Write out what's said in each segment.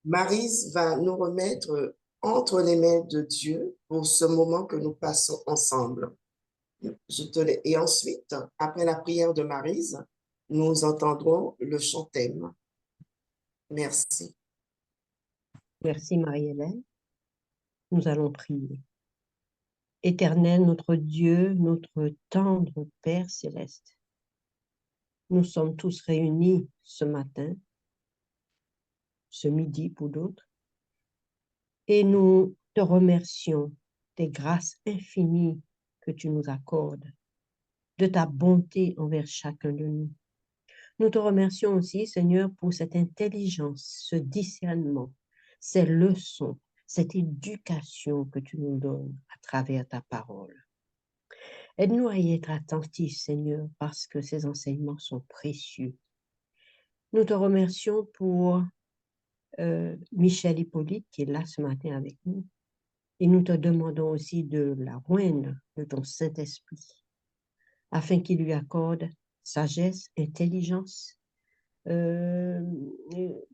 Maryse va nous remettre entre les mains de Dieu pour ce moment que nous passons ensemble. Et ensuite, après la prière de Maryse, nous entendrons le chant thème. Merci. Merci Marie-Hélène. Nous allons prier. Éternel, notre Dieu, notre tendre Père céleste, nous sommes tous réunis ce matin, ce midi pour d'autres, et nous te remercions des grâces infinies que tu nous accordes, de ta bonté envers chacun de nous. Nous te remercions aussi, Seigneur, pour cette intelligence, ce discernement, ces leçons, cette éducation que tu nous donnes à travers ta parole. Aide-nous à y être attentifs, Seigneur, parce que ces enseignements sont précieux. Nous te remercions pour Michel Hippolyte qui est là ce matin avec nous. Et nous te demandons aussi de la joindre de ton Saint-Esprit, afin qu'il lui accorde sagesse, intelligence,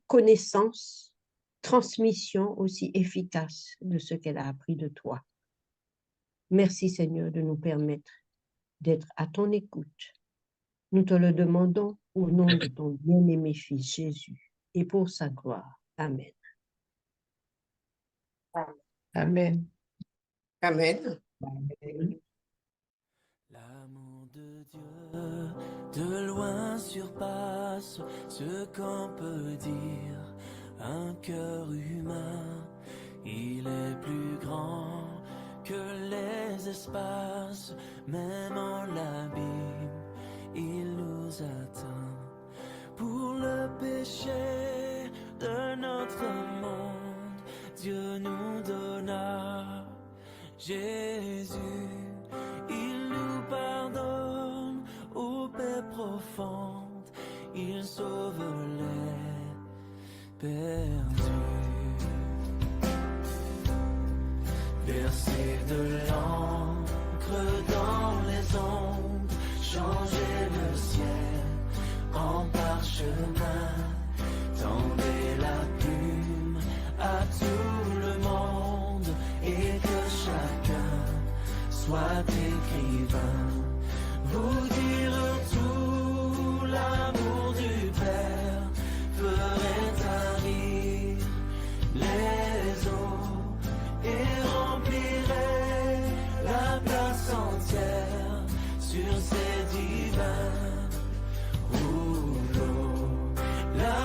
connaissance, transmission aussi efficace de ce qu'elle a appris de toi. Merci Seigneur de nous permettre d'être à ton écoute. Nous te le demandons au nom de ton bien-aimé Fils Jésus et pour sa gloire. Amen. Amen. Amen. Amen. L'amour de Dieu de loin surpasse ce qu'on peut dire. Un cœur humain, il est plus grand que les espaces, même en l'abîme, il nous atteint. Pour le péché de notre monde, Dieu nous donna Jésus. Il nous pardonne aux paix profondes, il sauve les perdus. Verser de l'encre dans les ondes, changer le ciel en parchemin, tendez la plume à tout le monde et que chacun soit écrivain, vous dire tout l'amour du Père ferait tarir les eaux et remplirait la place entière sur ces divins rouleaux. La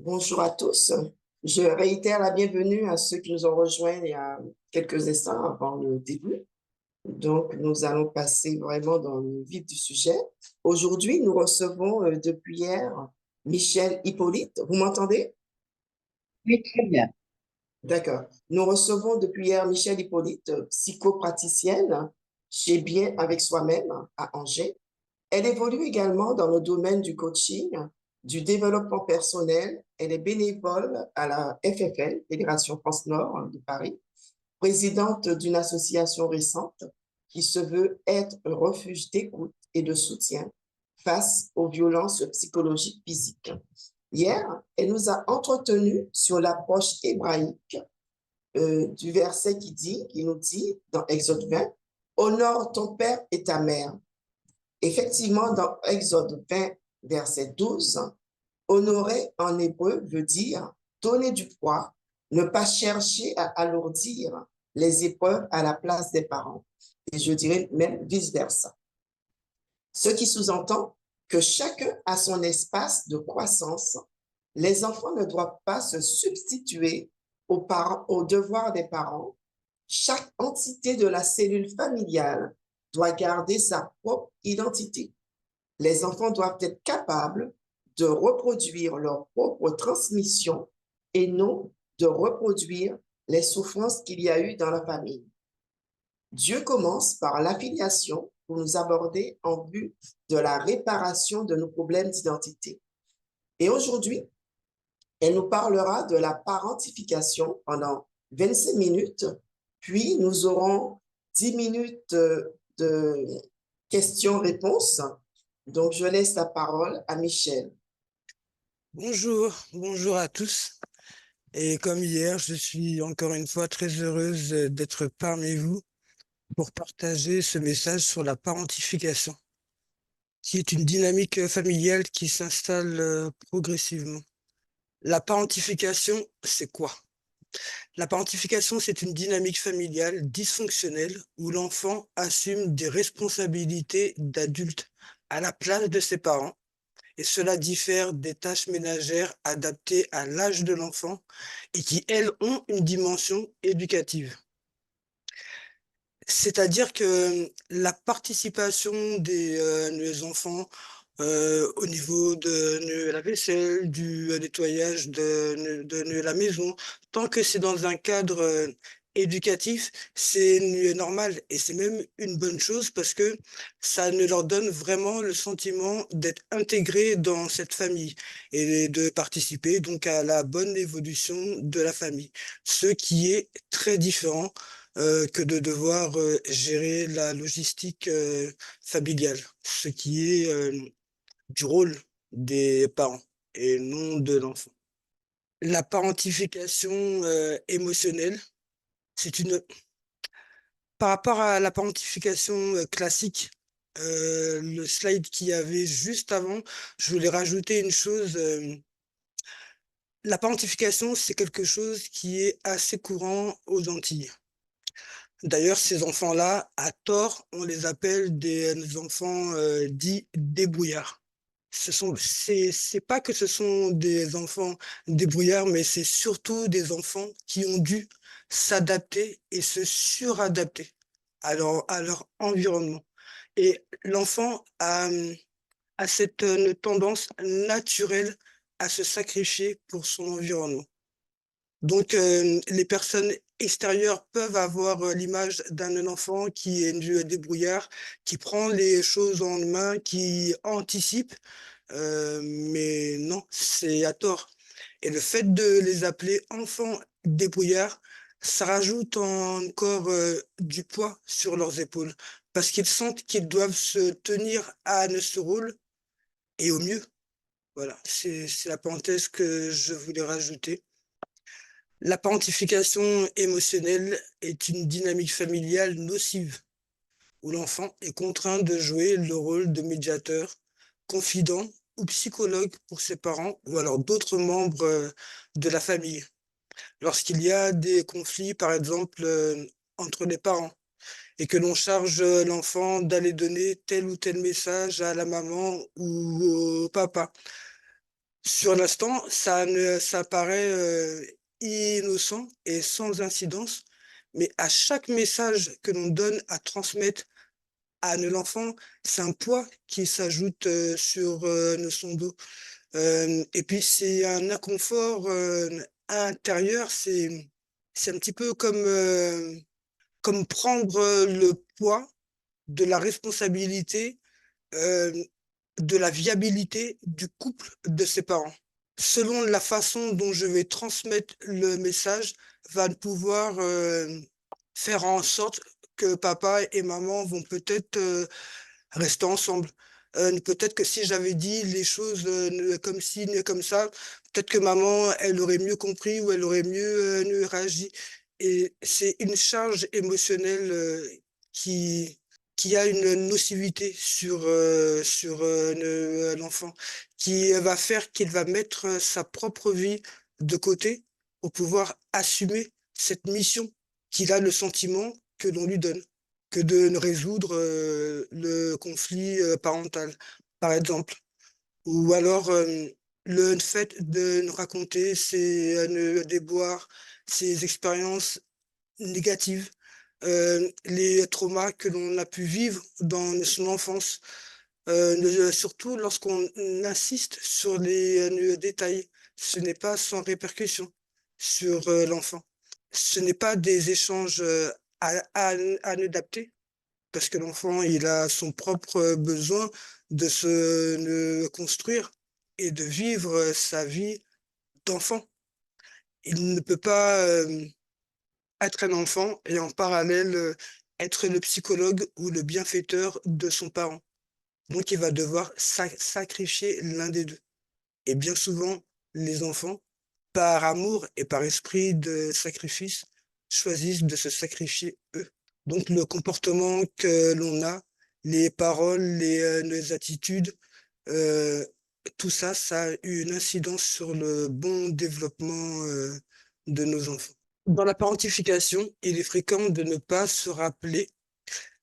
Bonjour à tous. Je réitère la bienvenue à ceux qui nous ont rejoints il y a quelques instants avant le début. Donc, nous allons passer vraiment dans le vif du sujet. Aujourd'hui, nous recevons depuis hier Michel Hippolyte. Vous m'entendez? Oui, très bien. D'accord. Nous recevons depuis hier Michel Hippolyte, psychopraticienne chez Bien avec soi-même à Angers. Elle évolue également dans le domaine du coaching, du développement personnel. Elle est bénévole à la FFL, Fédération France Nord de Paris, présidente d'une association récente qui se veut être un refuge d'écoute et de soutien face aux violences psychologiques physiques. Hier, elle nous a entretenu sur l'approche hébraïque du verset qui nous dit dans Exode 20, « Honore ton père et ta mère ». Effectivement, dans Exode 20, verset 12, honorer en hébreu veut dire donner du poids, ne pas chercher à alourdir les épreuves à la place des parents. Et je dirais même vice-versa. Ce qui sous-entend que chacun a son espace de croissance. Les enfants ne doivent pas se substituer aux devoirs des parents. Chaque entité de la cellule familiale doit garder sa propre identité. Les enfants doivent être capables de reproduire leur propre transmission et non de reproduire les souffrances qu'il y a eu dans la famille. Dieu commence par l'affiliation pour nous aborder en vue de la réparation de nos problèmes d'identité. Et aujourd'hui, elle nous parlera de la parentification pendant 25 minutes, puis nous aurons 10 minutes de questions-réponses. Donc, je laisse la parole à Michel. Bonjour à tous. Et comme hier, je suis encore une fois très heureuse d'être parmi vous pour partager ce message sur la parentification, qui est une dynamique familiale qui s'installe progressivement. La parentification, c'est quoi? La parentification, c'est une dynamique familiale dysfonctionnelle où l'enfant assume des responsabilités d'adulte à la place de ses parents. Et cela diffère des tâches ménagères adaptées à l'âge de l'enfant et qui, elles, ont une dimension éducative. C'est-à-dire que la participation des enfants au niveau de la vaisselle, du nettoyage de la maison, tant que c'est dans un cadre éducatif, c'est normal et c'est même une bonne chose parce que ça ne leur donne vraiment le sentiment d'être intégrés dans cette famille et de participer donc à la bonne évolution de la famille, ce qui est très différent que de devoir gérer la logistique familiale, ce qui est du rôle des parents et non de l'enfant. La parentification émotionnelle, c'est une... Par rapport à la parentification classique, le slide qu'il y avait juste avant, je voulais rajouter une chose. La parentification, c'est quelque chose qui est assez courant aux Antilles. D'ailleurs, ces enfants-là, à tort, on les appelle des enfants dits débrouillards. C'est pas que ce sont des enfants débrouillards, mais c'est surtout des enfants qui ont dû s'adapter et se suradapter à leur environnement. Et l'enfant a cette tendance naturelle à se sacrifier pour son environnement. Donc, les personnes extérieures peuvent avoir l'image d'un enfant qui est du débrouillard, qui prend les choses en main, qui anticipe, mais non, c'est à tort. Et le fait de les appeler enfants débrouillards, ça rajoute encore du poids sur leurs épaules, parce qu'ils sentent qu'ils doivent se tenir à ce rôle et au mieux. Voilà, c'est la parenthèse que je voulais rajouter. La parentification émotionnelle est une dynamique familiale nocive où l'enfant est contraint de jouer le rôle de médiateur, confident ou psychologue pour ses parents ou alors d'autres membres de la famille. Lorsqu'il y a des conflits, par exemple, entre les parents et que l'on charge l'enfant d'aller donner tel ou tel message à la maman ou au papa, Sur l'instant, ça paraît innocent et sans incidence, mais à chaque message que l'on donne à transmettre à l'enfant, c'est un poids qui s'ajoute sur son dos. Et puis, c'est un inconfort intérieur, c'est un petit peu comme prendre le poids de la responsabilité, euh, de la viabilité du couple de ses parents. Selon la façon dont je vais transmettre le message, va pouvoir faire en sorte que papa et maman vont peut-être rester ensemble. Peut-être que si j'avais dit les choses comme ci, comme ça, peut-être que maman, elle aurait mieux compris ou elle aurait mieux réagi. Et c'est une charge émotionnelle qui, qui a une nocivité sur l'enfant, qui va faire qu'il va mettre sa propre vie de côté pour pouvoir assumer cette mission qu'il a le sentiment que l'on lui donne que de ne résoudre le conflit parental, par exemple. Ou alors le fait de nous raconter ses déboires, ses expériences négatives, les traumas que l'on a pu vivre dans son enfance, surtout lorsqu'on insiste sur les détails. Ce n'est pas sans répercussion sur l'enfant. Ce n'est pas des échanges à adapter parce que l'enfant, il a son propre besoin de construire et de vivre sa vie d'enfant. Il ne peut pas être un enfant et en parallèle être le psychologue ou le bienfaiteur de son parent. Donc, il va devoir sacrifier l'un des deux. Et bien souvent, les enfants, par amour et par esprit de sacrifice, choisissent de se sacrifier eux. Donc, le comportement que l'on a, les paroles, les attitudes, euh, tout ça, ça a eu une incidence sur le bon développement de nos enfants. Dans la parentification, il est fréquent de ne pas se rappeler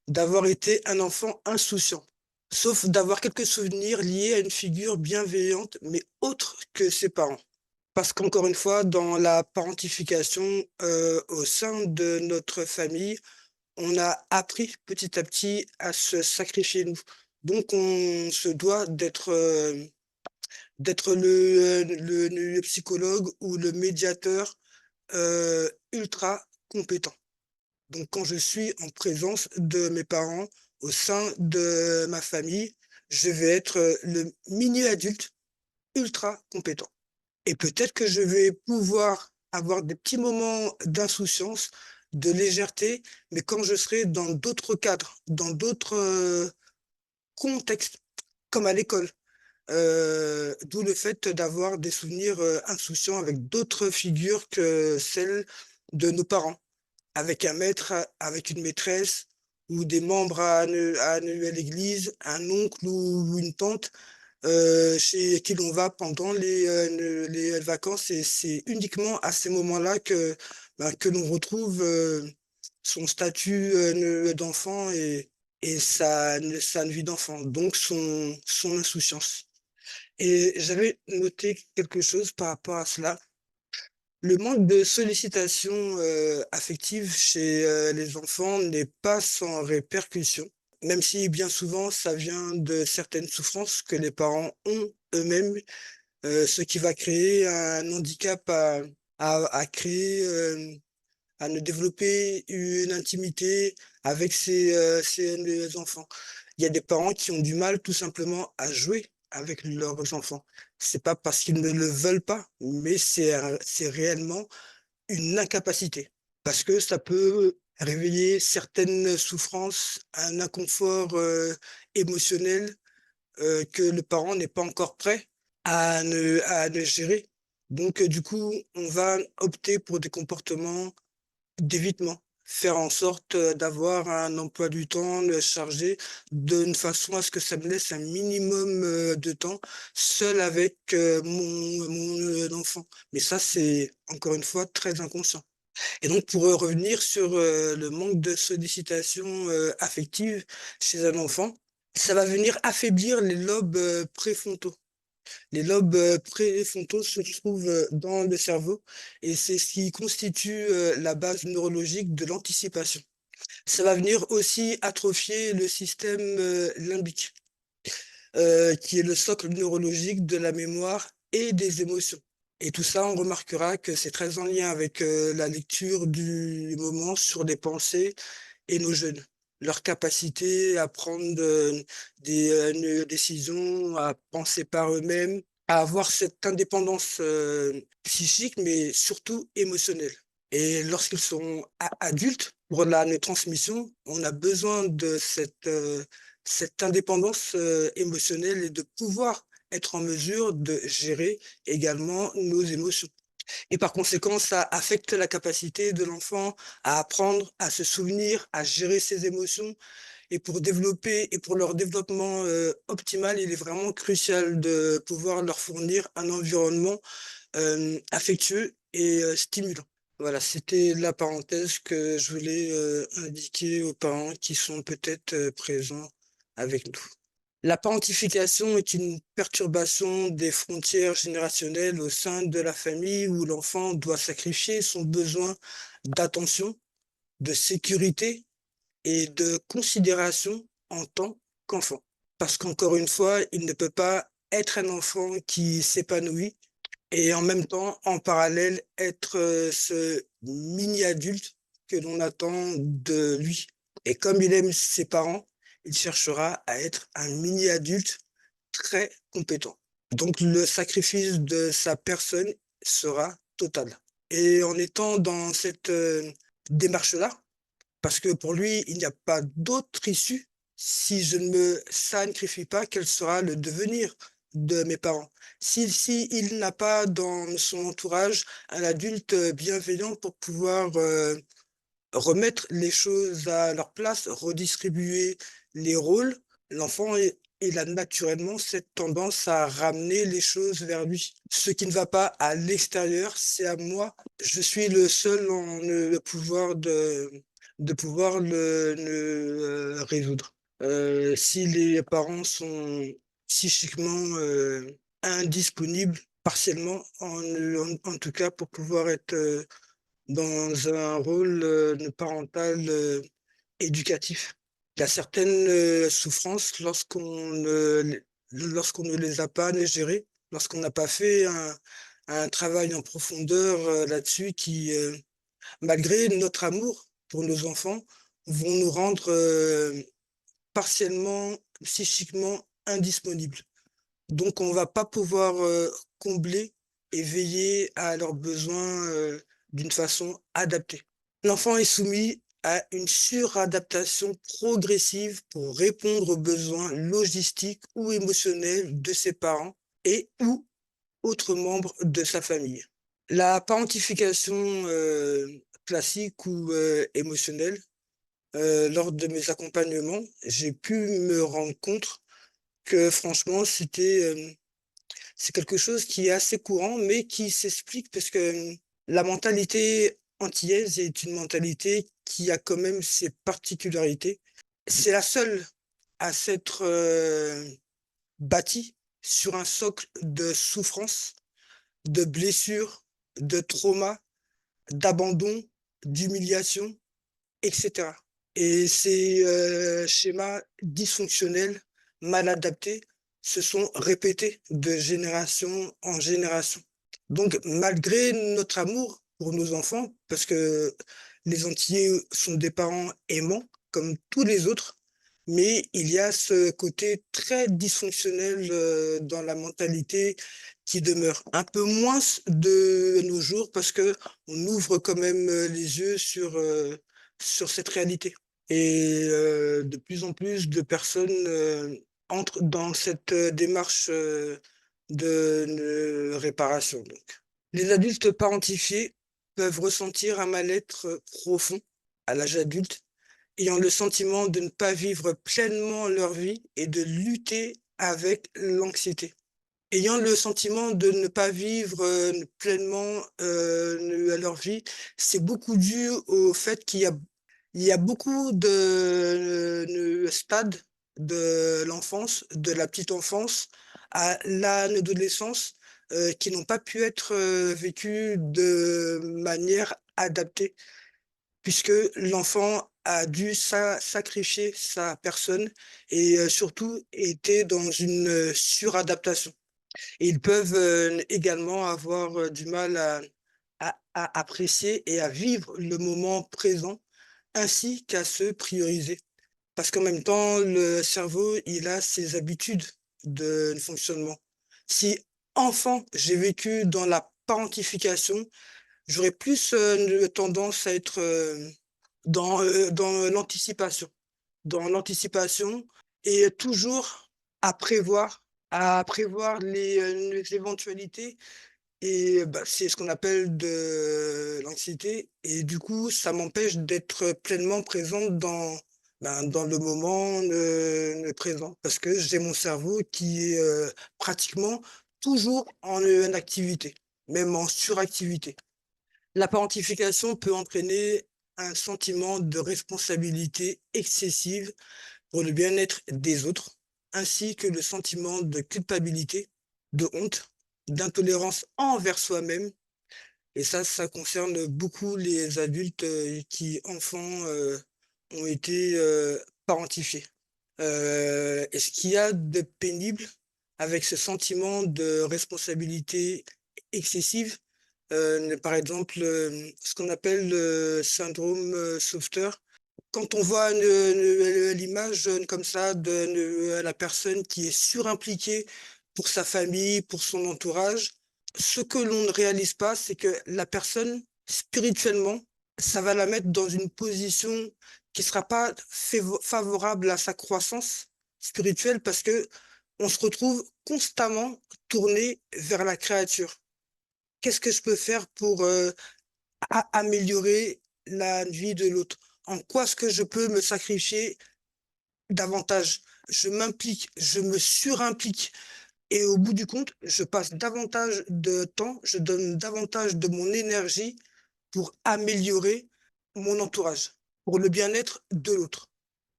d'avoir été un enfant insouciant, sauf d'avoir quelques souvenirs liés à une figure bienveillante, mais autre que ses parents. Parce qu'encore une fois, dans la parentification, au sein de notre famille, on a appris petit à petit à se sacrifier nous. Donc, on se doit d'être le psychologue ou le médiateur ultra compétent. Donc, quand je suis en présence de mes parents, au sein de ma famille, je vais être le mini-adulte ultra compétent. Et peut-être que je vais pouvoir avoir des petits moments d'insouciance, de légèreté, mais quand je serai dans d'autres cadres, dans d'autres contextes, comme à l'école. D'où le fait d'avoir des souvenirs insouciants avec d'autres figures que celles de nos parents, avec un maître, avec une maîtresse, ou des membres à l'église, un oncle ou une tante chez qui l'on va pendant les vacances. Et c'est uniquement à ces moments-là que l'on retrouve son statut d'enfant et sa vie d'enfant, donc son insouciance. Et j'avais noté quelque chose par rapport à cela. Le manque de sollicitation affective chez les enfants n'est pas sans répercussion, même si bien souvent ça vient de certaines souffrances que les parents ont eux-mêmes, ce qui va créer un handicap à créer, à ne développer une intimité avec les enfants. Il y a des parents qui ont du mal tout simplement à jouer avec leurs enfants. C'est pas parce qu'ils ne le veulent pas, mais c'est réellement une incapacité. Parce que ça peut réveiller certaines souffrances, un inconfort émotionnel que le parent n'est pas encore prêt à ne gérer. Donc, du coup, on va opter pour des comportements d'évitement, faire en sorte d'avoir un emploi du temps chargé d'une façon à ce que ça me laisse un minimum de temps seul avec mon enfant. Mais ça, c'est encore une fois très inconscient. Et donc, pour revenir sur le manque de sollicitation affective chez un enfant, ça va venir affaiblir les lobes préfrontaux. Les lobes préfrontaux se trouvent dans le cerveau et c'est ce qui constitue la base neurologique de l'anticipation. Ça va venir aussi atrophier le système limbique, qui est le socle neurologique de la mémoire et des émotions. Et tout ça, on remarquera que c'est très en lien avec la lecture du moment sur les pensées et nos jeunes. Leur capacité à prendre des décisions, à penser par eux-mêmes, à avoir cette indépendance psychique, mais surtout émotionnelle. Et lorsqu'ils sont adultes, pour la transmission, on a besoin de cette indépendance émotionnelle et de pouvoir être en mesure de gérer également nos émotions. Et par conséquent, ça affecte la capacité de l'enfant à apprendre, à se souvenir, à gérer ses émotions. Et pour développer et pour leur développement optimal, il est vraiment crucial de pouvoir leur fournir un environnement affectueux et stimulant. Voilà, c'était la parenthèse que je voulais indiquer aux parents qui sont peut-être présents avec nous. La parentification est une perturbation des frontières générationnelles au sein de la famille où l'enfant doit sacrifier son besoin d'attention, de sécurité et de considération en tant qu'enfant. Parce qu'encore une fois, il ne peut pas être un enfant qui s'épanouit et en même temps, en parallèle, être ce mini-adulte que l'on attend de lui. Et comme il aime ses parents, il cherchera à être un mini-adulte très compétent. Donc le sacrifice de sa personne sera total. Et en étant dans cette démarche-là, parce que pour lui, il n'y a pas d'autre issue. Si je ne me sacrifie pas, quel sera le devenir de mes parents? Si il n'a pas dans son entourage un adulte bienveillant pour pouvoir remettre les choses à leur place, redistribuer les rôles, l'enfant il a naturellement cette tendance à ramener les choses vers lui. Ce qui ne va pas à l'extérieur, c'est à moi. Je suis le seul en le pouvoir de pouvoir le résoudre. Si les parents sont psychiquement indisponibles, partiellement, en tout cas pour pouvoir être dans un rôle parental éducatif. Il y a certaines souffrances lorsqu'on ne les a pas gérées, lorsqu'on n'a pas fait un travail en profondeur là-dessus qui, malgré notre amour pour nos enfants, vont nous rendre partiellement, psychiquement indisponibles. Donc, on ne va pas pouvoir combler et veiller à leurs besoins d'une façon adaptée. L'enfant est soumis à une suradaptation progressive pour répondre aux besoins logistiques ou émotionnels de ses parents et ou autres membres de sa famille. La parentification classique ou émotionnelle, lors de mes accompagnements, j'ai pu me rendre compte que franchement, c'est quelque chose qui est assez courant, mais qui s'explique parce que la mentalité antillaise est une mentalité qui a quand même ses particularités. C'est la seule à s'être bâtie sur un socle de souffrance, de blessures, de trauma, d'abandon, d'humiliation, etc. Et ces schémas dysfonctionnels, mal adaptés, se sont répétés de génération en génération. Donc, malgré notre amour pour nos enfants, parce que les Antillais sont des parents aimants, comme tous les autres, mais il y a ce côté très dysfonctionnel dans la mentalité qui demeure un peu moins de nos jours, parce que on ouvre quand même les yeux sur cette réalité. Et de plus en plus de personnes entrent dans cette démarche de réparation. Donc. Les adultes parentifiés peuvent ressentir un mal-être profond à l'âge adulte, ayant le sentiment de ne pas vivre pleinement leur vie et de lutter avec l'anxiété. Ayant le sentiment de ne pas vivre pleinement leur vie, c'est beaucoup dû au fait il y a beaucoup de stades de l'enfance, de la petite enfance, à l'adolescence qui n'ont pas pu être vécues de manière adaptée, puisque l'enfant a dû sacrifier sa personne et surtout était dans une suradaptation. Et ils peuvent également avoir du mal à apprécier et à vivre le moment présent ainsi qu'à se prioriser. Parce qu'en même temps, le cerveau, il a ses habitudes de fonctionnement. Si enfant, j'ai vécu dans la parentification, j'aurais plus tendance à être dans l'anticipation. Dans l'anticipation et toujours à prévoir les éventualités. Et bah, c'est ce qu'on appelle de l'anxiété. Et du coup, ça m'empêche d'être pleinement présente dans le moment le présent. Parce que j'ai mon cerveau qui est pratiquement toujours en activité, même en suractivité. La parentification peut entraîner un sentiment de responsabilité excessive pour le bien-être des autres, ainsi que le sentiment de culpabilité, de honte, d'intolérance envers soi-même. Et ça concerne beaucoup les adultes qui, enfants, ont été parentifiés. Et ce qu'il y a de pénible avec ce sentiment de responsabilité excessive, par exemple, ce qu'on appelle le syndrome sauveteur, quand on voit l'image comme ça de la personne qui est surimpliquée pour sa famille, pour son entourage, ce que l'on ne réalise pas, c'est que la personne, spirituellement, ça va la mettre dans une position qui ne sera pas favorable à sa croissance spirituelle parce que on se retrouve constamment tourné vers la créature. Qu'est-ce que je peux faire pour améliorer la vie de l'autre? En quoi est-ce que je peux me sacrifier davantage? Je m'implique, je me surimplique. Et au bout du compte, je passe davantage de temps, je donne davantage de mon énergie pour améliorer mon entourage, pour le bien-être de l'autre.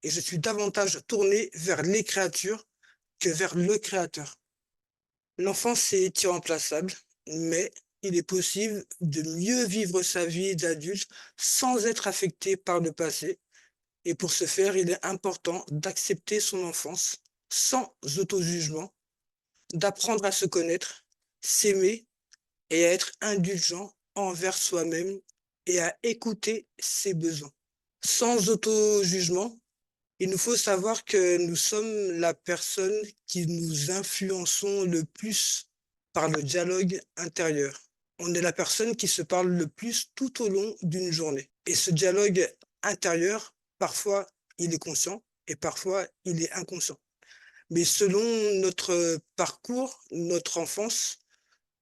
Et je suis davantage tourné vers les créatures que vers le créateur. L'enfance est irremplaçable, mais il est possible de mieux vivre sa vie d'adulte sans être affecté par le passé. Et pour ce faire, il est important d'accepter son enfance sans auto-jugement, d'apprendre à se connaître, s'aimer et à être indulgent envers soi-même et à écouter ses besoins. Sans auto-jugement, il nous faut savoir que nous sommes la personne qui nous influençons le plus par le dialogue intérieur. On est la personne qui se parle le plus tout au long d'une journée. Et ce dialogue intérieur, parfois, il est conscient et parfois, il est inconscient. Mais selon notre parcours, notre enfance,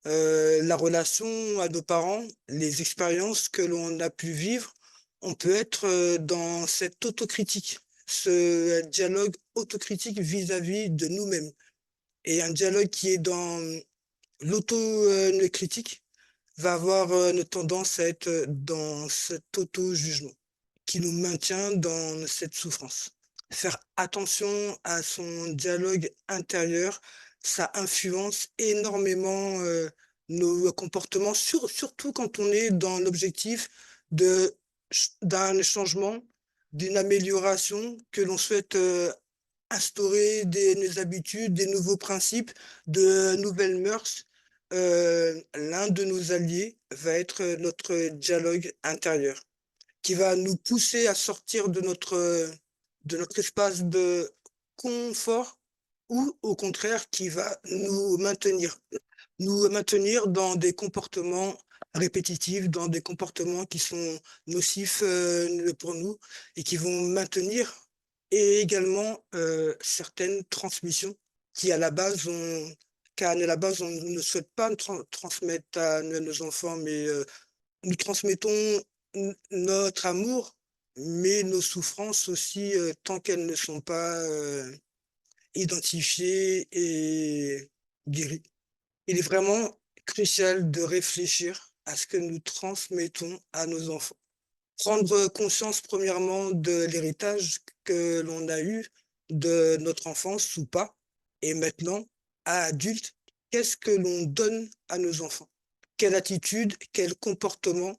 la relation à nos parents, les expériences que l'on a pu vivre, on peut être dans cette autocritique, ce dialogue autocritique vis-à-vis de nous-mêmes. Et un dialogue qui est dans l'auto-critique va avoir une tendance à être dans cet auto-jugement qui nous maintient dans cette souffrance. Faire attention à son dialogue intérieur, ça influence énormément nos comportements, surtout quand on est dans l'objectif d'un changement, d'une amélioration que l'on souhaite instaurer des habitudes, des nouveaux principes, de nouvelles mœurs. L'un de nos alliés va être notre dialogue intérieur qui va nous pousser à sortir de notre espace de confort ou au contraire qui va nous maintenir dans des comportements répétitifs, dans des comportements qui sont nocifs pour nous et qui vont maintenir et également certaines transmissions qui à la base on ne souhaite pas transmettre à nos enfants, mais nous transmettons notre amour, mais nos souffrances aussi, tant qu'elles ne sont pas identifiées et guéries. Il est vraiment crucial de réfléchir à ce que nous transmettons à nos enfants. Prendre conscience premièrement de l'héritage que l'on a eu de notre enfance ou pas, et maintenant à adulte, qu'est-ce que l'on donne à nos enfants? Quelle attitude, quel comportement,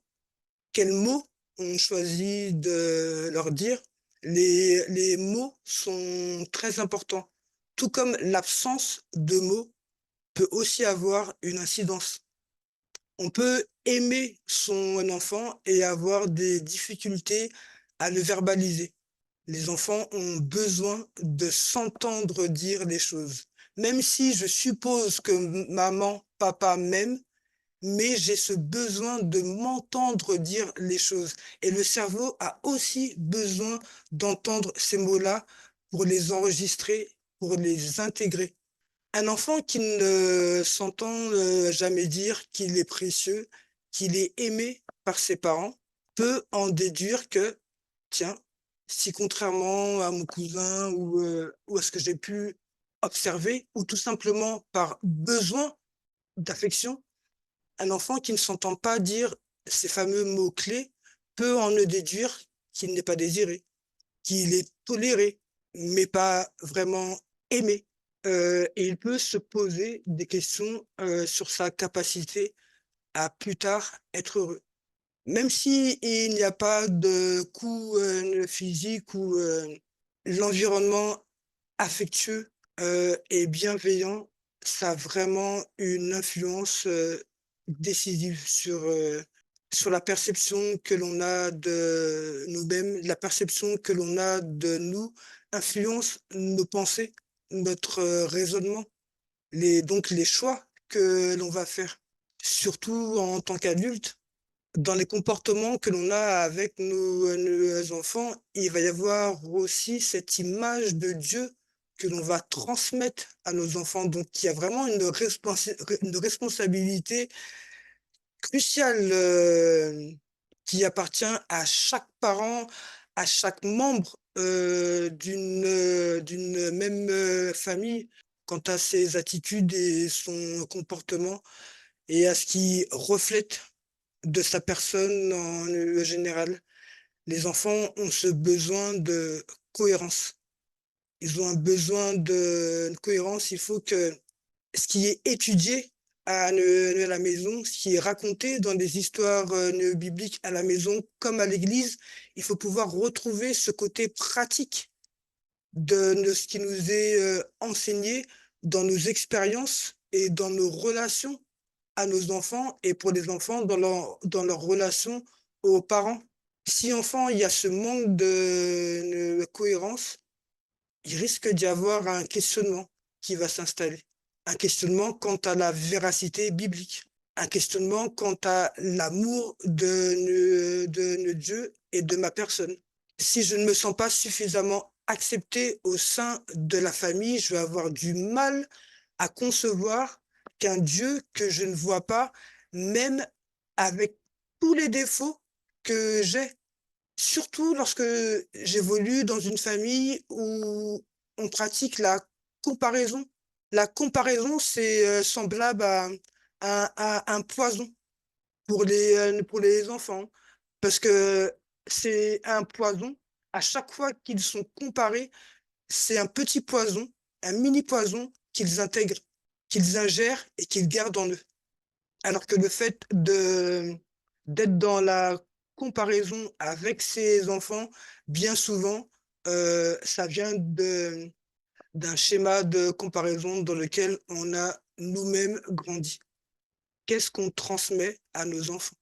quels mots on choisit de leur dire? Les mots sont très importants, tout comme l'absence de mots peut aussi avoir une incidence. On peut aimer son enfant et avoir des difficultés à le verbaliser. Les enfants ont besoin de s'entendre dire les choses. Même si je suppose que maman, papa m'aiment, mais j'ai ce besoin de m'entendre dire les choses. Et le cerveau a aussi besoin d'entendre ces mots-là pour les enregistrer, pour les intégrer. Un enfant qui ne s'entend jamais dire qu'il est précieux, qu'il est aimé par ses parents, peut en déduire que, tiens, si contrairement à mon cousin ou à ce que j'ai pu observer, ou tout simplement par besoin d'affection, un enfant qui ne s'entend pas dire ces fameux mots-clés peut en déduire qu'il n'est pas désiré, qu'il est toléré, mais pas vraiment aimé. Et il peut se poser des questions sur sa capacité à plus tard être heureux. Même si il n'y a pas de coup physique ou l'environnement affectueux et bienveillant, ça a vraiment une influence décisive sur la perception que l'on a de nous-mêmes, la perception que l'on a de nous, influence nos pensées, notre raisonnement, donc les choix que l'on va faire, surtout en tant qu'adulte. Dans les comportements que l'on a avec nos enfants, il va y avoir aussi cette image de Dieu que l'on va transmettre à nos enfants. Donc, il y a vraiment une responsabilité cruciale qui appartient à chaque parent, à chaque membre d'une même famille quant à ses attitudes et son comportement et à ce qui reflète de sa personne en général. Les enfants ont ce besoin de cohérence. Ils ont un besoin de cohérence. Il faut que ce qui est étudié à la maison, ce qui est raconté dans des histoires bibliques à la maison comme à l'église, il faut pouvoir retrouver ce côté pratique de ce qui nous est enseigné dans nos expériences et dans nos relations à nos enfants et pour les enfants dans leur relation aux parents. Si enfant, il y a ce manque de cohérence, il risque d'y avoir un questionnement qui va s'installer. Un questionnement quant à la véracité biblique. Un questionnement quant à l'amour de Dieu et de ma personne. Si je ne me sens pas suffisamment accepté au sein de la famille, je vais avoir du mal à concevoir qu'un Dieu que je ne vois pas, même avec tous les défauts que j'ai, surtout lorsque j'évolue dans une famille où on pratique la comparaison. La comparaison, c'est semblable à un poison pour les enfants, parce que c'est un poison. À chaque fois qu'ils sont comparés, c'est un petit poison, un mini poison qu'ils intègrent, qu'ils ingèrent et qu'ils gardent en eux. Alors que le fait d'être dans la comparaison avec ses enfants, bien souvent, ça vient d'un schéma de comparaison dans lequel on a nous-mêmes grandi. Qu'est-ce qu'on transmet à nos enfants?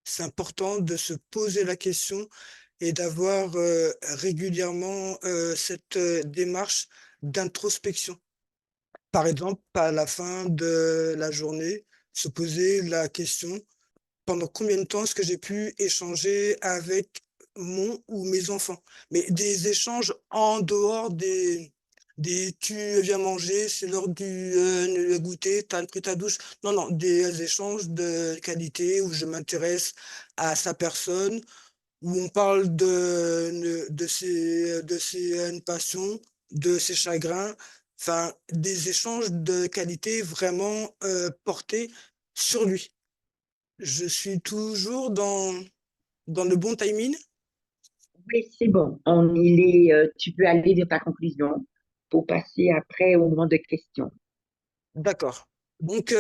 C'est important de se poser la question et d'avoir régulièrement cette démarche d'introspection. Par exemple, à la fin de la journée, se poser la question, pendant combien de temps est-ce que j'ai pu échanger avec mon ou mes enfants? Mais des échanges en dehors des tu viens manger, c'est l'heure du goûter, tu as pris ta douche. Non, non, des échanges de qualité où je m'intéresse à sa personne, où on parle de ses passions, de ses chagrins, enfin, des échanges de qualité vraiment portés sur lui. Je suis toujours dans le bon timing. Oui, c'est bon. Tu peux aller vers ta conclusion pour passer après au moment de questions. D'accord. Donc,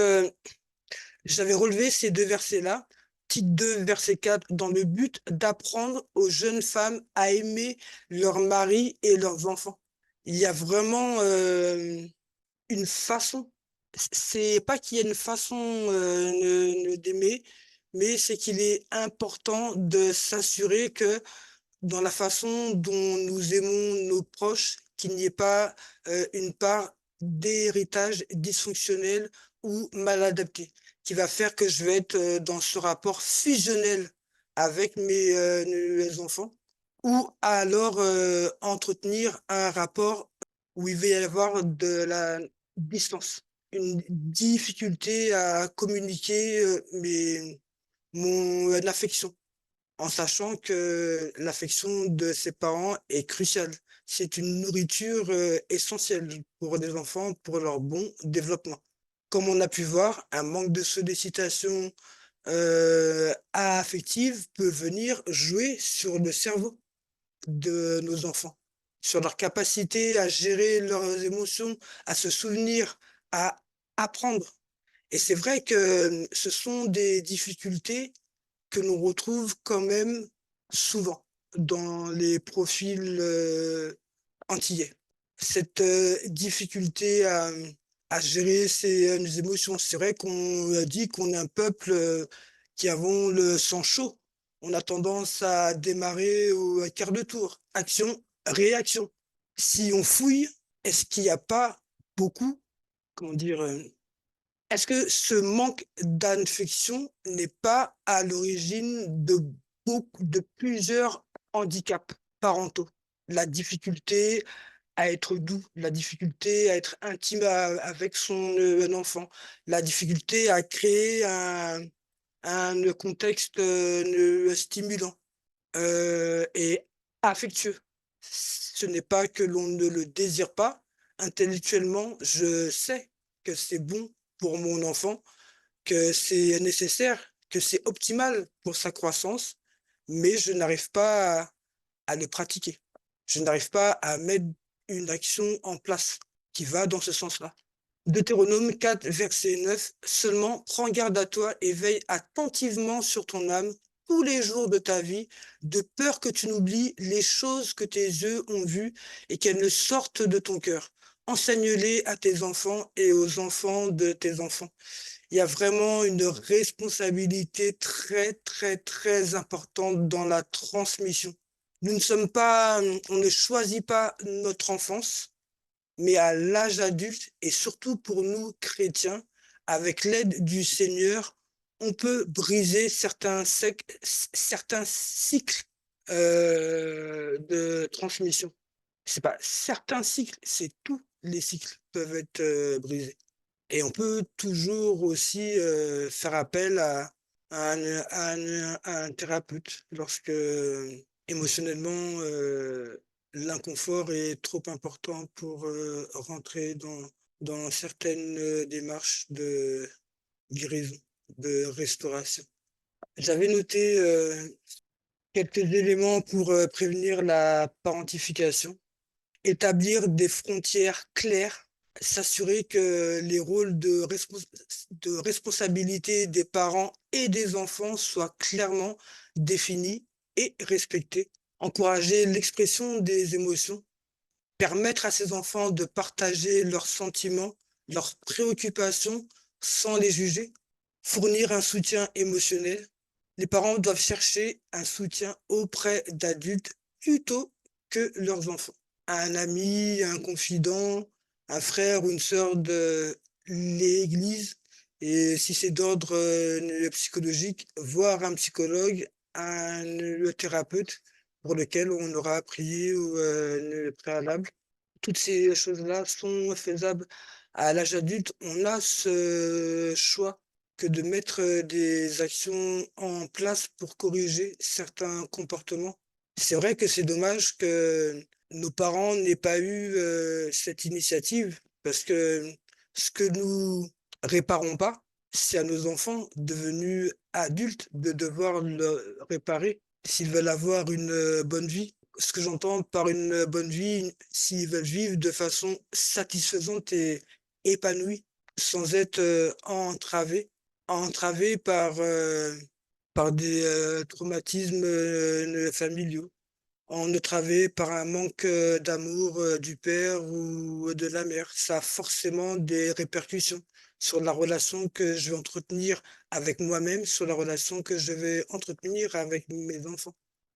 j'avais relevé ces deux versets-là, titre 2, verset 4, dans le but d'apprendre aux jeunes femmes à aimer leurs maris et leurs enfants. Il y a vraiment une façon, c'est pas qu'il y a une façon d'aimer, mais c'est qu'il est important de s'assurer que dans la façon dont nous aimons nos proches, qu'il n'y ait pas une part d'héritage dysfonctionnel ou mal adapté, qui va faire que je vais être dans ce rapport fusionnel avec mes enfants, ou alors entretenir un rapport où il va y avoir de la distance, une difficulté à communiquer mon affection en sachant que l'affection de ses parents est cruciale. C'est une nourriture essentielle pour les enfants, pour leur bon développement. Comme on a pu voir, un manque de sollicitation affective peut venir jouer sur le cerveau de nos enfants, sur leur capacité à gérer leurs émotions, à se souvenir, à apprendre. Et c'est vrai que ce sont des difficultés que l'on retrouve quand même souvent dans les profils antillais. Cette difficulté à gérer ses émotions. C'est vrai qu'on a dit qu'on est un peuple qui avons le sang chaud. On a tendance à démarrer au quart de tour. Action, réaction. Si on fouille, est-ce qu'il n'y a pas beaucoup, comment dire, est-ce que ce manque d'affection n'est pas à l'origine de plusieurs handicaps parentaux? La difficulté à être doux, la difficulté à être intime avec son enfant, la difficulté à créer un contexte stimulant et affectueux. Ce n'est pas que l'on ne le désire pas. Intellectuellement, je sais que c'est bon pour mon enfant, que c'est nécessaire, que c'est optimal pour sa croissance, mais je n'arrive pas à le pratiquer. Je n'arrive pas à mettre une action en place qui va dans ce sens-là. Deutéronome 4, verset 9, seulement prends garde à toi et veille attentivement sur ton âme tous les jours de ta vie, de peur que tu n'oublies les choses que tes yeux ont vues et qu'elles ne sortent de ton cœur. Enseigne-les à tes enfants et aux enfants de tes enfants. Il y a vraiment une responsabilité très, très, très importante dans la transmission. Nous ne sommes pas, on ne choisit pas notre enfance, mais à l'âge adulte et surtout pour nous chrétiens, avec l'aide du Seigneur, on peut briser certains cycles de transmission. C'est pas certains cycles, c'est tous les cycles peuvent être brisés. Et on peut toujours aussi faire appel à un thérapeute lorsque émotionnellement l'inconfort est trop important pour rentrer dans certaines démarches de guérison, de restauration. J'avais noté quelques éléments pour prévenir la parentification, établir des frontières claires, s'assurer que les rôles de responsabilité des parents et des enfants soient clairement définis et respectés, encourager l'expression des émotions, permettre à ces enfants de partager leurs sentiments, leurs préoccupations sans les juger, fournir un soutien émotionnel. Les parents doivent chercher un soutien auprès d'adultes plutôt que leurs enfants. Un ami, un confident, un frère ou une sœur de l'église, et si c'est d'ordre psychologique, voir un psychologue, le thérapeute pour lequel on aura prié au préalable. Toutes ces choses-là sont faisables à l'âge adulte. On a ce choix que de mettre des actions en place pour corriger certains comportements. C'est vrai que c'est dommage que nos parents n'aient pas eu cette initiative parce que ce que nous réparons pas, c'est à nos enfants devenus adultes de devoir le réparer s'ils veulent avoir une bonne vie. Ce que j'entends par une bonne vie, s'ils veulent vivre de façon satisfaisante et épanouie. sans être entravé par des traumatismes familiaux, entravé par un manque d'amour du père ou de la mère. Ça a forcément des répercussions sur la relation que je vais entretenir avec moi-même, sur la relation que je vais entretenir avec mes enfants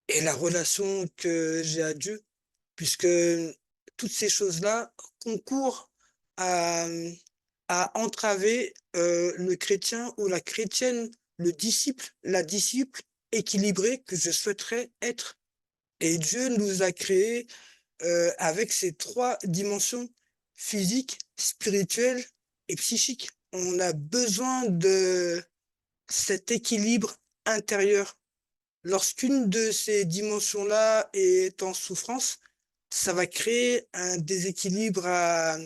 et la relation que j'ai à Dieu, puisque toutes ces choses-là concourent à, à entraver le chrétien ou la chrétienne, le disciple, la disciple équilibrée que je souhaiterais être. Et Dieu nous a créés avec ces trois dimensions, physique, spirituelle et psychique. On a besoin de cet équilibre intérieur. Lorsqu'une de ces dimensions-là est en souffrance, ça va créer un déséquilibre à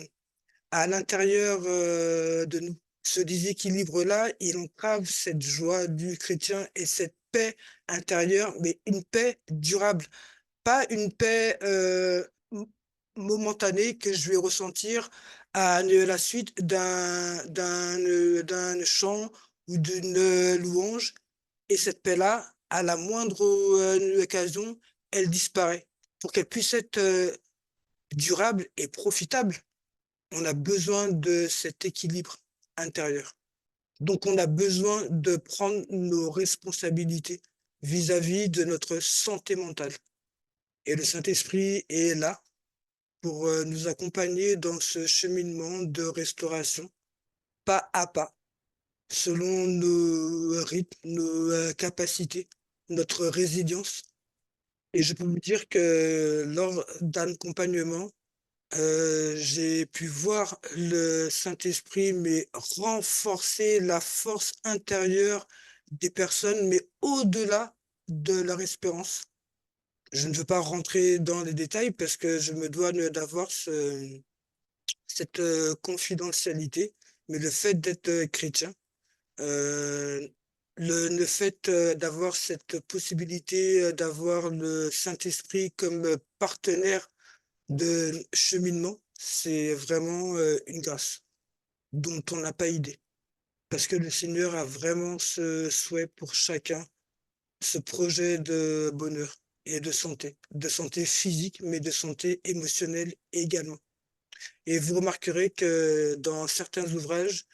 l'intérieur de nous. Ce déséquilibre-là, il entrave cette joie du chrétien et cette paix intérieure, mais une paix durable, pas une paix momentanée que je vais ressentir à la suite d'un chant ou d'une louange. Et cette paix-là, à la moindre occasion, elle disparaît. Pour qu'elle puisse être durable et profitable, on a besoin de cet équilibre intérieur. Donc, on a besoin de prendre nos responsabilités vis-à-vis de notre santé mentale. Et le Saint-Esprit est là pour nous accompagner dans ce cheminement de restauration, pas à pas, selon nos rythmes, nos capacités, notre résilience. Et je peux vous dire que lors d'un accompagnement, j'ai pu voir le Saint-Esprit, mais renforcer la force intérieure des personnes, mais au-delà de leur espérance. Je ne veux pas rentrer dans les détails parce que je me dois d'avoir cette confidentialité, mais le fait d'être chrétien, euh, le fait d'avoir cette possibilité d'avoir le Saint-Esprit comme partenaire de cheminement, c'est vraiment une grâce dont on n'a pas idée. Parce que le Seigneur a vraiment ce souhait pour chacun, ce projet de bonheur et de santé physique, mais de santé émotionnelle également. Et vous remarquerez que dans certains ouvrages,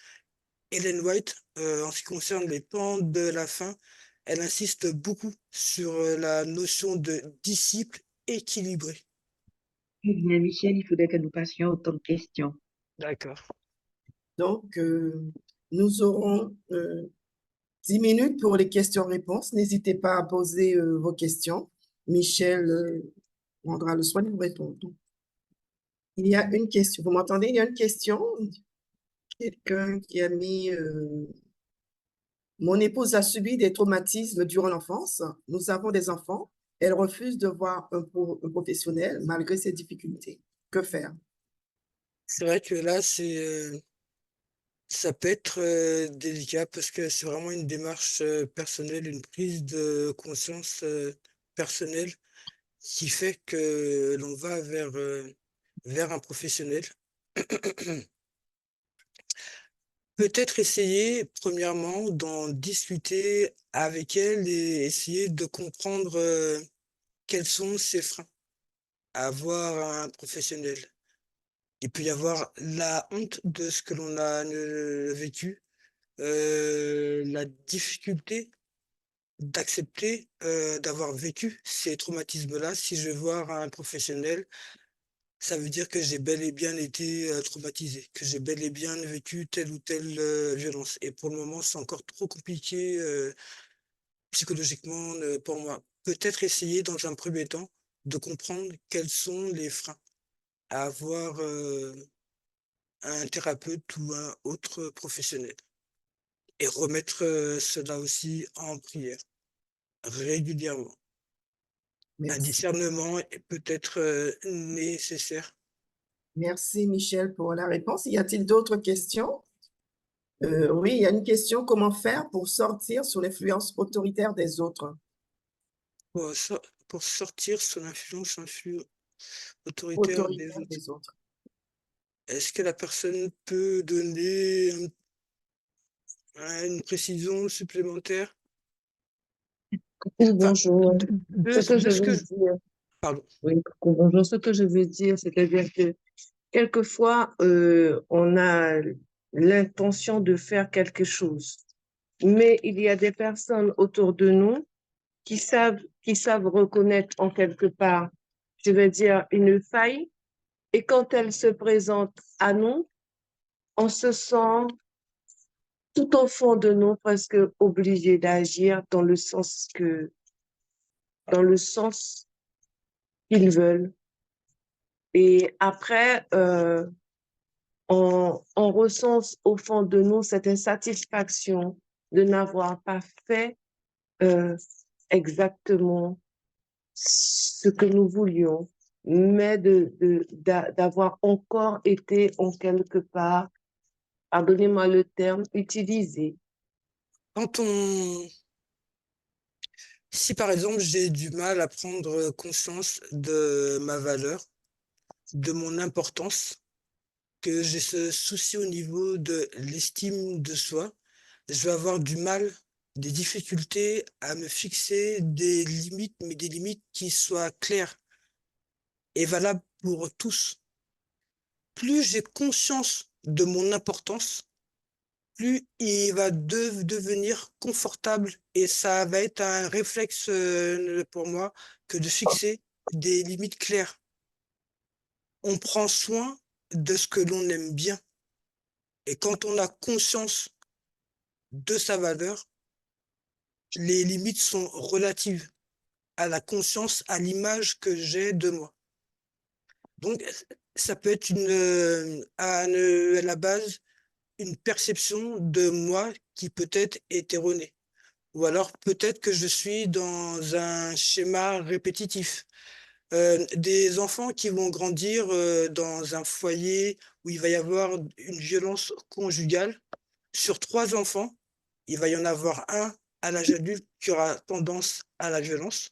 Ellen White, en ce qui concerne les temps de la fin, elle insiste beaucoup sur la notion de disciple équilibré. Eh bien, Michel, il faudrait que nous passions au temps de questions. D'accord. Donc, nous aurons 10 minutes pour les questions-réponses. N'hésitez pas à poser vos questions. Michel prendra le soin de vous répondre. Il y a une question. Vous m'entendez? Il y a une question. Quelqu'un qui a mis mon épouse a subi des traumatismes durant l'enfance. Nous avons des enfants. Elle refuse de voir un professionnel malgré ses difficultés. Que faire? C'est vrai que là, ça peut être délicat parce que c'est vraiment une démarche personnelle, une prise de conscience personnelle qui fait que l'on va vers un professionnel. Peut-être essayer, premièrement, d'en discuter avec elle et essayer de comprendre quels sont ses freins à avoir un professionnel. Il peut y avoir la honte de ce que l'on a vécu, la difficulté d'accepter d'avoir vécu ces traumatismes-là. Si je vais voir un professionnel, ça veut dire que j'ai bel et bien été traumatisé, que j'ai bel et bien vécu telle ou telle violence. Et pour le moment, c'est encore trop compliqué psychologiquement pour moi. Peut-être essayer dans un premier temps de comprendre quels sont les freins à avoir un thérapeute ou un autre professionnel et remettre cela aussi en prière régulièrement. Un Merci. discernement est peut-être nécessaire. Merci, Michel, pour la réponse. Y a-t-il d'autres questions? Oui, il y a une question. Comment faire pour sortir sous l'influence autoritaire des autres? Pour, pour sortir sous l'influence autoritaire des Autoritaire autres. des autres. Est-ce que la personne peut donner une précision supplémentaire? Coucou, Enfin, bonjour. Ce que de je ce que veux je... dire, Pardon. oui, coucou, bonjour. Ce que je veux dire, c'est-à-dire que quelquefois, on a l'intention de faire quelque chose, mais il y a des personnes autour de nous qui savent reconnaître en quelque part, je veux dire, une faille, et quand elle se présente à nous, on se sent tout au fond de nous presque obligé d'agir dans le sens qu'ils veulent. Et après, on ressent au fond de nous cette insatisfaction de n'avoir pas fait euh, exactement ce que nous voulions, mais d'avoir encore été en quelque part, pardonnez-moi le terme, utilisé. Quand on... Si par exemple j'ai du mal à prendre conscience de ma valeur, de mon importance, que j'ai ce souci au niveau de l'estime de soi, je vais avoir du mal, des difficultés à me fixer des limites, mais des limites qui soient claires et valables pour tous. Plus j'ai conscience de mon importance, plus il va devenir confortable et ça va être un réflexe pour moi que de fixer des limites claires. On prend soin de ce que l'on aime bien et quand on a conscience de sa valeur, les limites sont relatives à la conscience, à l'image que j'ai de moi. Donc, ça peut être à la base une perception de moi qui peut-être est erronée. Ou alors peut-être que je suis dans un schéma répétitif. Des enfants qui vont grandir dans un foyer où il va y avoir une violence conjugale. Sur 3 enfants, il va y en avoir un à l'âge adulte qui aura tendance à la violence.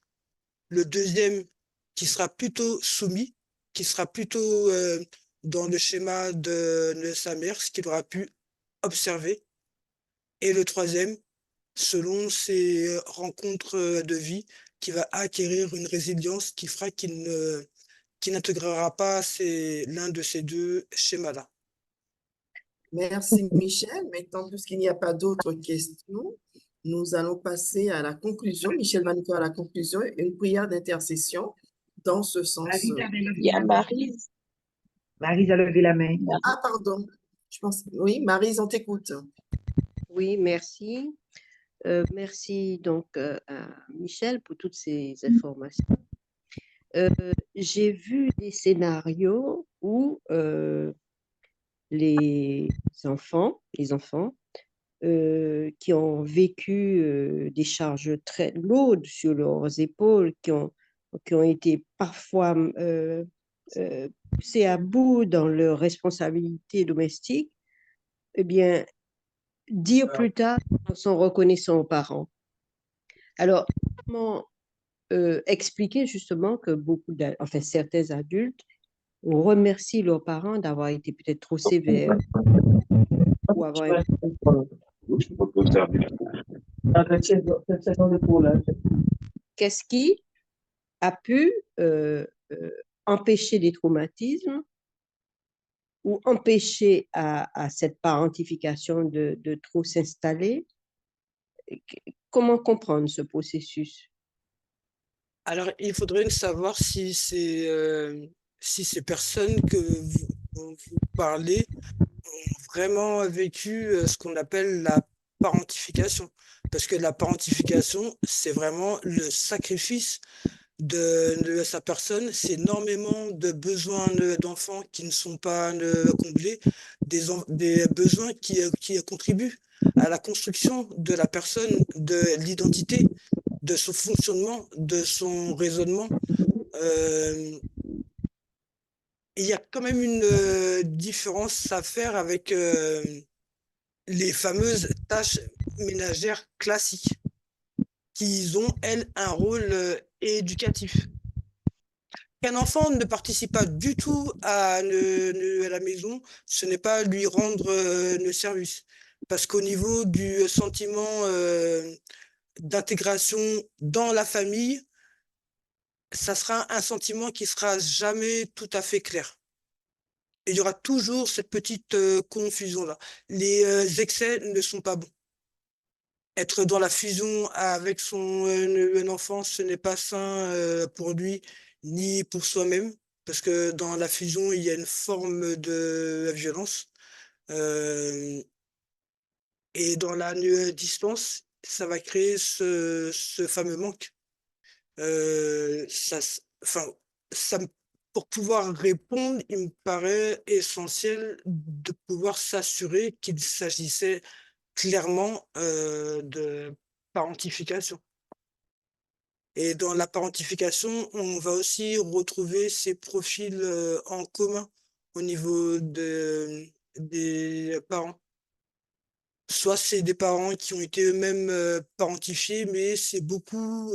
Le deuxième qui sera plutôt soumis, qui sera plutôt dans le schéma de sa mère, ce qu'il aura pu observer. Et le troisième, selon ses rencontres de vie, qui va acquérir une résilience qui fera qu'il n'intégrera pas l'un de ces deux schémas-là. Merci Michel. Maintenant, puisqu'il n'y a pas d'autres questions, nous allons passer à la conclusion. Michel va nous faire la conclusion, une prière d'intercession dans ce sens. Marie avait levé Il y a la main. Marie. Marie a levé la main. Ah, pardon. Je pense, oui, Maryse, on t'écoute. Oui, merci. Merci donc à Michel pour toutes ces informations. J'ai vu des scénarios où les enfants qui ont vécu des charges très lourdes sur leurs épaules, qui ont été parfois poussés à bout dans leurs responsabilités domestiques, eh bien, dire plus tard qu'ils sont reconnaissants aux parents. Alors, comment expliquer justement que certains adultes remercient leurs parents d'avoir été peut-être trop sévères ou avoir qu'est-ce qui a pu empêcher des traumatismes ou empêcher à cette parentification de trop s'installer? Comment comprendre ce processus? Alors, il faudrait savoir si ces personnes que dont vous parlez ont vraiment vécu ce qu'on appelle la parentification. Parce que la parentification, c'est vraiment le sacrifice de sa personne. C'est énormément de besoins d'enfants qui ne sont pas comblés, des besoins qui contribuent à la construction de la personne, de l'identité, de son fonctionnement, de son raisonnement. Il y a quand même une différence à faire avec les fameuses tâches ménagères classiques qui ont, elles, un rôle éducatif. Qu'un enfant ne participe pas du tout à la maison, ce n'est pas lui rendre le service. Parce qu'au niveau du sentiment d'intégration dans la famille, ça sera un sentiment qui sera jamais tout à fait clair. Et il y aura toujours cette petite confusion-là. Les excès ne sont pas bons. Être dans la fusion avec son un enfant, ce n'est pas sain pour lui ni pour soi-même, parce que dans la fusion, il y a une forme de violence. Euh, et dans la distance, ça va créer ce fameux manque. Enfin, ça, pour pouvoir répondre, il me paraît essentiel de pouvoir s'assurer qu'il s'agissait clairement de parentification. Et dans la parentification, on va aussi retrouver ces profils en commun au niveau des parents. Soit c'est des parents qui ont été eux-mêmes parentifiés, mais c'est beaucoup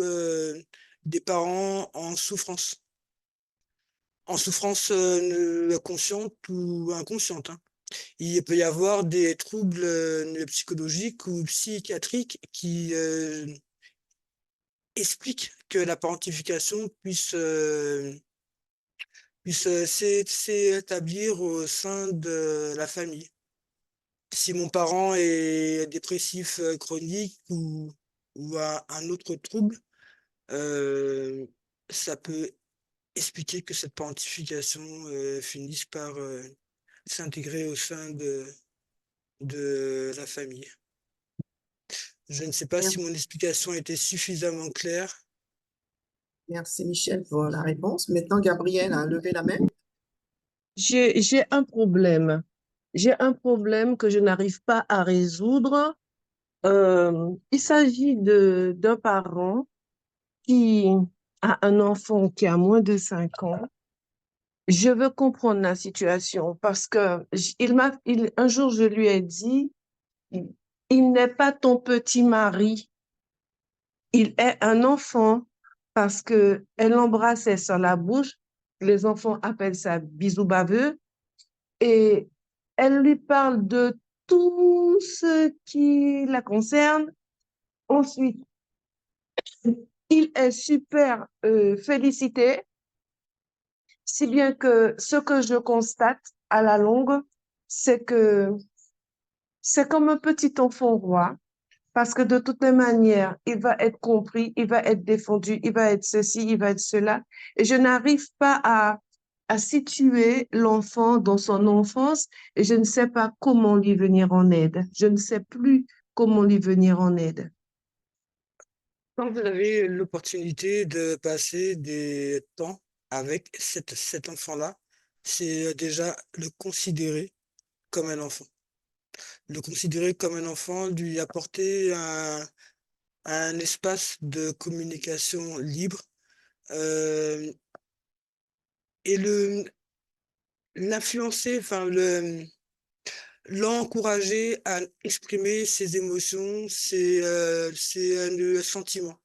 des parents en souffrance consciente ou inconsciente, hein. Il peut y avoir des troubles psychologiques ou psychiatriques qui expliquent que la parentification puisse s'établir au sein de la famille. Si mon parent est dépressif chronique ou a un autre trouble, euh, ça peut expliquer que cette parentification finisse par s'intégrer au sein de la famille. Je ne sais pas si mon explication était suffisamment claire. Merci Michel pour la réponse. Maintenant, Gabrielle a levé la main. J'ai un problème. J'ai un problème que je n'arrive pas à résoudre. Il s'agit d'un parent qui a un enfant qui a moins de 5 ans. Je veux comprendre la situation parce que un jour, je lui ai dit, il n'est pas ton petit mari, il est un enfant parce que elle l'embrassait sur la bouche. Les enfants appellent ça bisou baveux et elle lui parle de tout ce qui la concerne. Ensuite, il est super félicité, si bien que ce que je constate à la longue, c'est que c'est comme un petit enfant roi, parce que de toutes les manières, il va être compris, il va être défendu, il va être ceci, il va être cela. Et je n'arrive pas à situer l'enfant dans son enfance et je ne sais pas comment lui venir en aide. Je ne sais plus comment lui venir en aide. Quand vous avez l'opportunité de passer des temps avec cet enfant-là, c'est déjà le considérer comme un enfant. Le considérer comme un enfant, lui apporter un espace de communication libre euh, et l'influencer, enfin l'encourager à exprimer ses émotions, ses sentiments,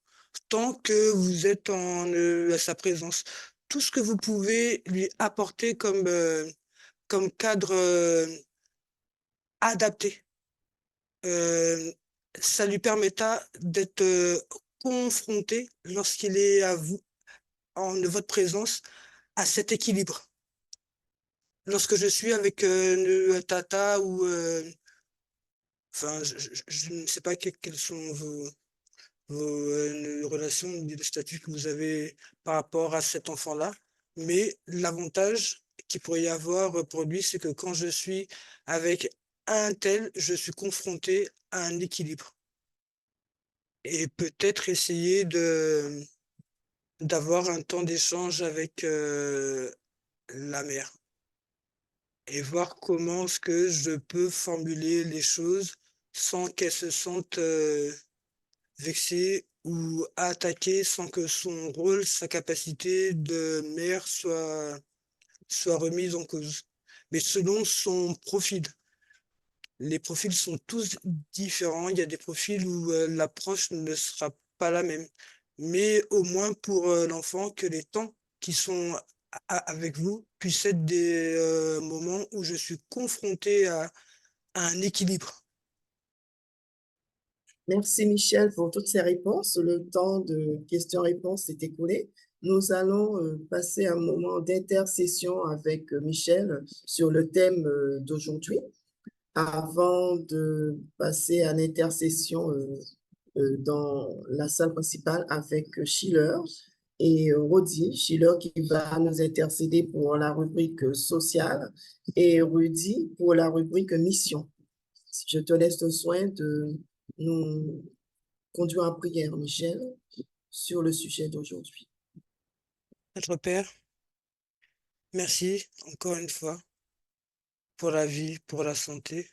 tant que vous êtes à sa présence. Tout ce que vous pouvez lui apporter comme cadre adapté, euh, ça lui permettra d'être confronté lorsqu'il est à vous, en votre présence, à cet équilibre. Lorsque je suis avec le tata ou enfin, je ne sais pas quelles sont vos relations, ni le statut que vous avez par rapport à cet enfant-là, mais l'avantage qu'il pourrait y avoir pour lui, c'est que quand je suis avec un tel, je suis confronté à un équilibre. Et peut-être essayer d'avoir un temps d'échange avec la mère et voir comment est-ce que je peux formuler les choses sans qu'elle se sente vexée ou attaquée, sans que son rôle, sa capacité de mère soit remise en cause. Mais selon son profil. Les profils sont tous différents. Il y a des profils où l'approche ne sera pas la même. Mais au moins pour l'enfant, que les temps qui sont avec vous puissent être des moments où je suis confronté à un équilibre. Merci Michel pour toutes ces réponses. Le temps de questions-réponses s'est écoulé. Nous allons passer un moment d'intercession avec Michel sur le thème d'aujourd'hui. Avant de passer à l'intercession dans la salle principale avec Schiller et Rodi. Schiller qui va nous intercéder pour la rubrique sociale et Rudy pour la rubrique mission. Je te laisse le soin de nous conduire en prière, Michel, sur le sujet d'aujourd'hui. Notre Père, merci encore une fois pour la vie, pour la santé,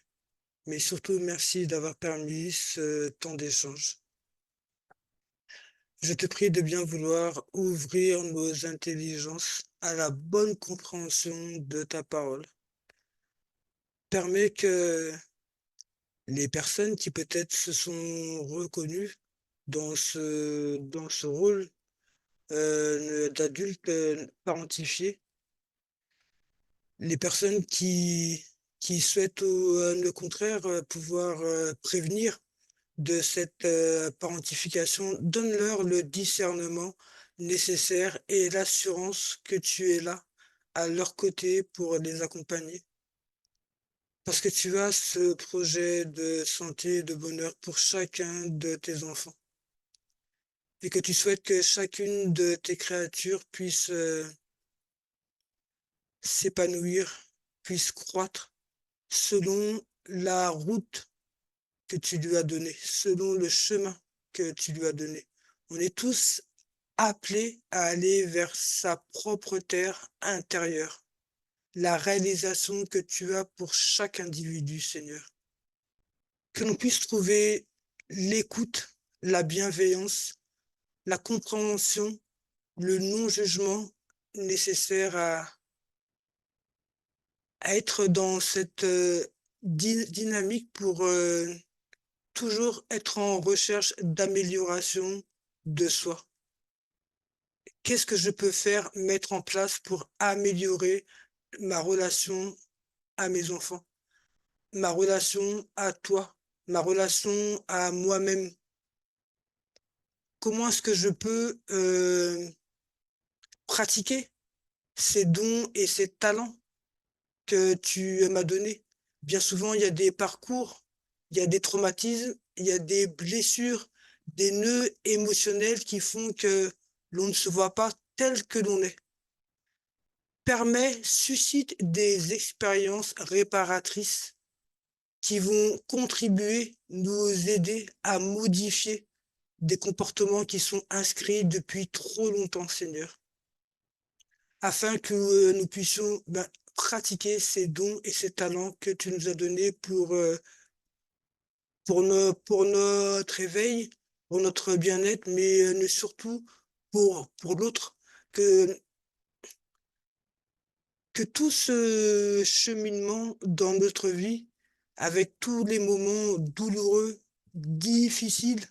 mais surtout merci d'avoir permis ce temps d'échange. Je te prie de bien vouloir ouvrir nos intelligences à la bonne compréhension de ta parole. Permets que les personnes qui peut-être se sont reconnues dans ce rôle d'adulte parentifié, les personnes qui souhaitent au contraire pouvoir prévenir de cette parentification, donne-leur le discernement nécessaire et l'assurance que tu es là à leur côté pour les accompagner. Parce que tu as ce projet de santé et de bonheur pour chacun de tes enfants. Et que tu souhaites que chacune de tes créatures puisse s'épanouir, puisse croître selon la route que tu lui as donnée, selon le chemin que tu lui as donné. On est tous appelés à aller vers sa propre terre intérieure, la réalisation que tu as pour chaque individu, Seigneur. Que l'on puisse trouver l'écoute, la bienveillance, la compréhension, le non-jugement nécessaire à être dans cette dynamique pour toujours être en recherche d'amélioration de soi. Qu'est-ce que je peux faire, mettre en place pour améliorer ma relation à mes enfants, ma relation à toi, ma relation à moi-même? Comment est-ce que je peux pratiquer ces dons et ces talents que tu m'as donnés? Bien souvent, il y a des parcours, il y a des traumatismes, il y a des blessures, des nœuds émotionnels qui font que l'on ne se voit pas tel que l'on est. Permet, suscite des expériences réparatrices qui vont contribuer, nous aider à modifier des comportements qui sont inscrits depuis trop longtemps, Seigneur, afin que nous puissions pratiquer ces dons et ces talents que tu nous as donnés pour notre éveil, pour notre bien-être, mais surtout pour l'autre, que tout ce cheminement dans notre vie, avec tous les moments douloureux, difficiles,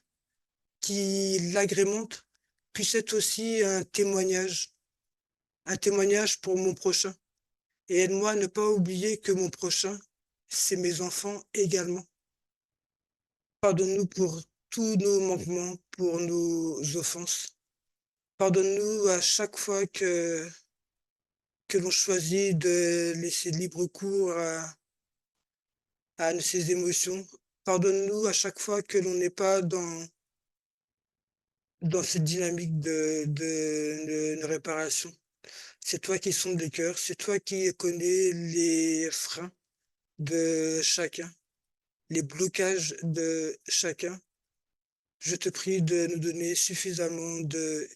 qui l'agrémentent, puisse être aussi un témoignage pour mon prochain. Et aide-moi à ne pas oublier que mon prochain, c'est mes enfants également. Pardonne-nous pour tous nos manquements, pour nos offenses. Pardonne-nous à chaque fois que l'on choisit de laisser libre cours à ces émotions. Pardonne-nous à chaque fois que l'on n'est pas dans cette dynamique de réparation. C'est toi qui sondes les cœurs, c'est toi qui connais les freins de chacun, les blocages de chacun. Je te prie de nous donner suffisamment de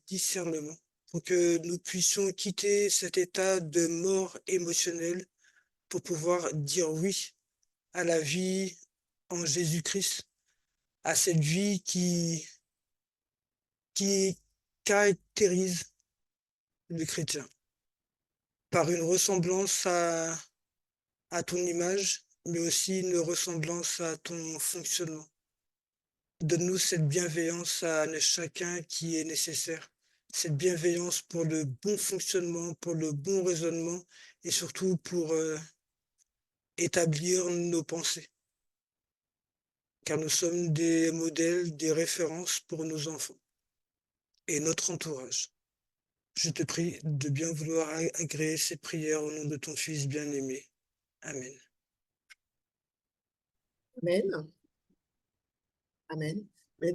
discernement pour que nous puissions quitter cet état de mort émotionnelle pour pouvoir dire oui à la vie en Jésus-Christ, à cette vie qui caractérise le chrétien, par une ressemblance à ton image, mais aussi une ressemblance à ton fonctionnement. Donne-nous cette bienveillance à chacun qui est nécessaire, cette bienveillance pour le bon fonctionnement, pour le bon raisonnement et surtout pour établir nos pensées. Car nous sommes des modèles, des références pour nos enfants et notre entourage. Je te prie de bien vouloir agréer ces prières au nom de ton Fils bien-aimé. Amen. Amen. Amen.